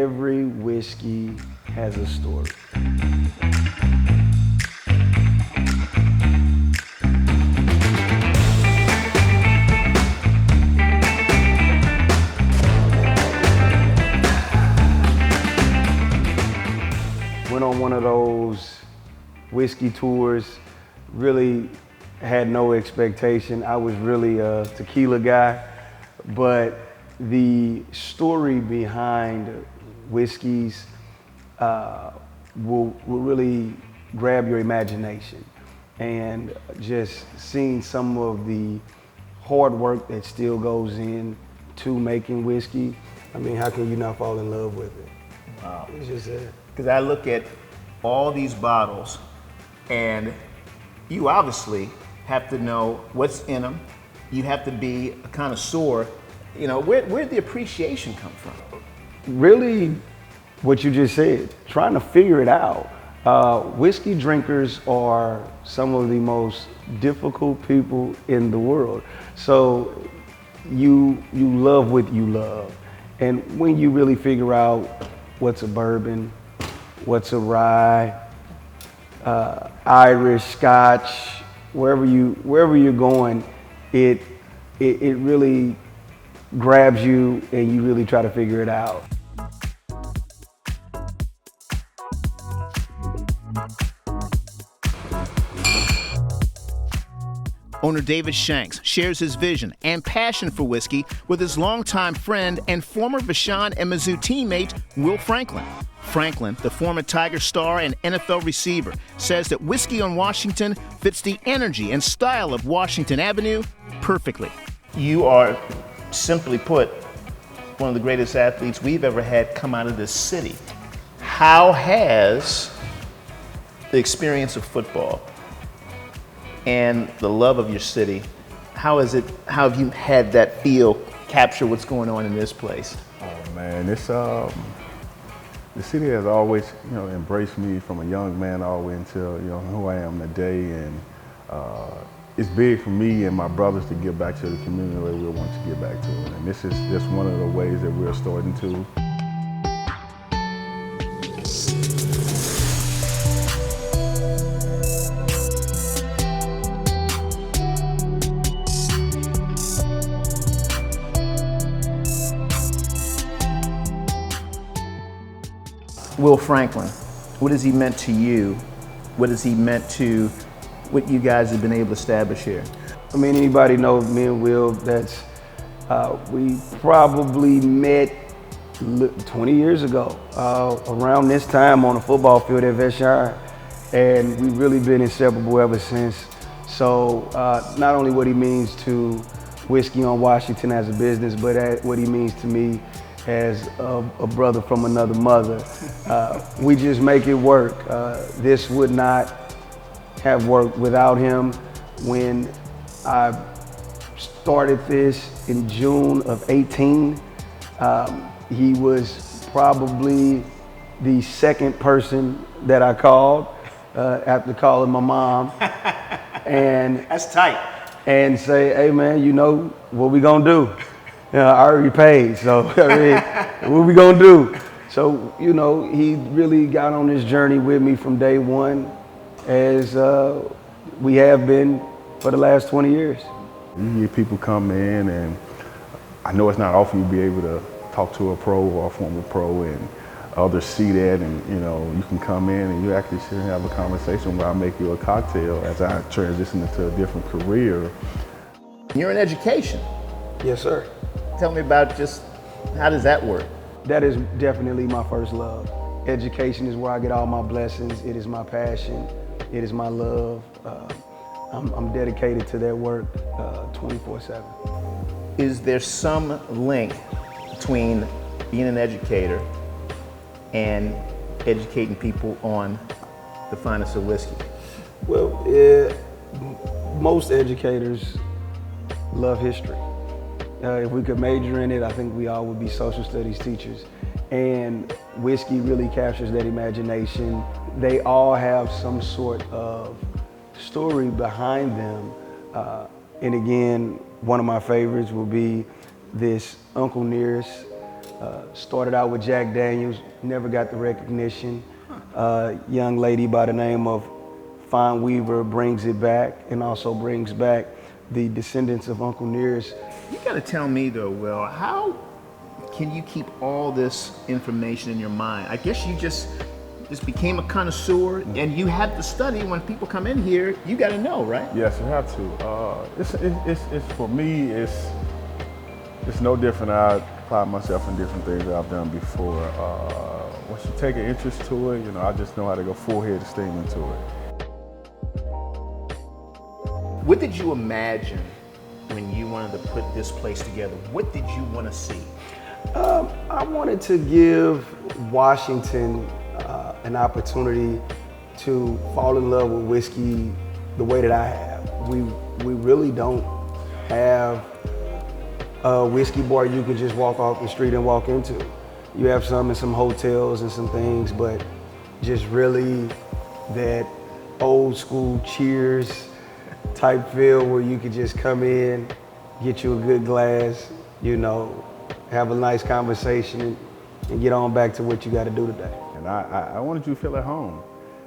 every whiskey has a story. Went on one of those whiskey tours, really had no expectation. I was really a tequila guy, but the story behind whiskeys will really grab your imagination. And just seeing some of the hard work that still goes into making whiskey, I mean, how can you not fall in love with it? Wow. It's just Because I look at all these bottles, and you obviously have to know what's in them. You have to be a connoisseur. You know, where'd the appreciation come from? really what you just said, trying to figure it out. Whiskey drinkers are some of the most difficult people in the world. So you love what you love. And when you really figure out what's a bourbon, what's a rye, Irish, Scotch, wherever you're going, it really grabs you and you really try to figure it out. Owner David Shanks shares his vision and passion for whiskey with his longtime friend and former Vashon and Mizzou teammate, Will Franklin. Franklin, the former Tiger star and NFL receiver, says that Whisky on Washington fits the energy and style of Washington Avenue perfectly. You are, simply put, one of the greatest athletes we've ever had come out of this city. How has the experience of football and the love of your city, how have you had that feel capture what's going on in this place? Oh man, it's the city has always, embraced me from a young man all the way until, who I am today. And it's big for me and my brothers to give back to the community the way we want to give back to it. And this is just one of the ways that we're starting to. Will Franklin, what has he meant to you? What has he meant to what you guys have been able to establish here? I mean, anybody knows me and Will, we probably met 20 years ago, around this time on a football field at Vashon, and we've really been inseparable ever since. So not only what he means to Whisky on Washington as a business, but what he means to me as a brother from another mother. We just make it work. This would not have worked without him. When I started this in June of 18, he was probably the second person that I called after calling my mom. And That's tight. And say, hey man, what we gonna do? I already paid, so I mean, what we gonna do? So, he really got on this journey with me from day one, as we have been for the last 20 years. You get people come in, and I know it's not often you be able to talk to a pro or a former pro, and others see that, and you can come in and you actually sit and have a conversation where I make you a cocktail as I transition into a different career. You're in education. Yes, sir. Tell me about just how does that work? That is definitely my first love. Education is where I get all my blessings. It is my passion. It is my love. I'm dedicated to that work 24/7. Is there some link between being an educator and educating people on the finest of whiskey? Well, most educators love history. If we could major in it, I think we all would be social studies teachers. And whiskey really captures that imagination. They all have some sort of story behind them. And again, one of my favorites will be this Uncle Nearest Started out with Jack Daniels, never got the recognition. Young lady by the name of Fawn Weaver brings it back, and also brings back the descendants of Uncle Nearest. You got to tell me though, Will, how can you keep all this information in your mind? I guess you just became a connoisseur, and you have to study. When people come in here, you got to know, right? Yes, you have to. It's for me. It's no different. I apply myself in different things that I've done before. Once you take an interest to it, I just know how to go full head of steam into it. What did you imagine when you wanted to put this place together? What did you want to see? I wanted to give Washington an opportunity to fall in love with whiskey the way that I have. We really don't have a whiskey bar you could just walk off the street and walk into. You have some in some hotels and some things, but just really that old school Cheers type feel where you could just come in, get you a good glass, have a nice conversation and get on back to what you got to do today. And I wanted you to feel at home.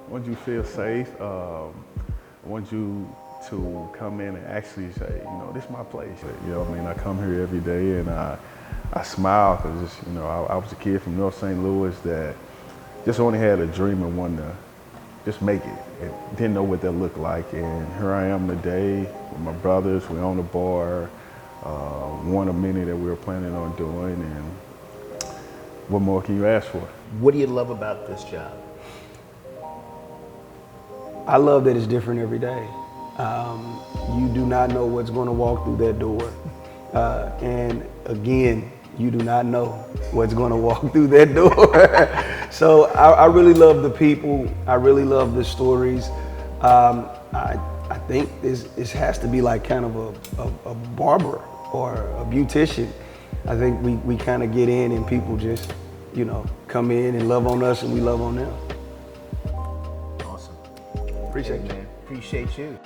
I wanted you to feel safe. I want you to come in and actually say, this is my place. I come here every day and I smile because I was a kid from North St. Louis that just only had a dream and wanted to just make it. And didn't know what that looked like. And here I am today with my brothers. We own a bar, one of many that we were planning on doing. And what more can you ask for? What do you love about this job? I love that it's different every day. You do not know what's going to walk through that door. And again, you do not know what's going to walk through that door. So I really love the people. I really love the stories. I think this has to be like kind of a barber or a beautician. I think we kind of get in and people just, come in and love on us and we love on them. Awesome. Appreciate you. Man. Appreciate you.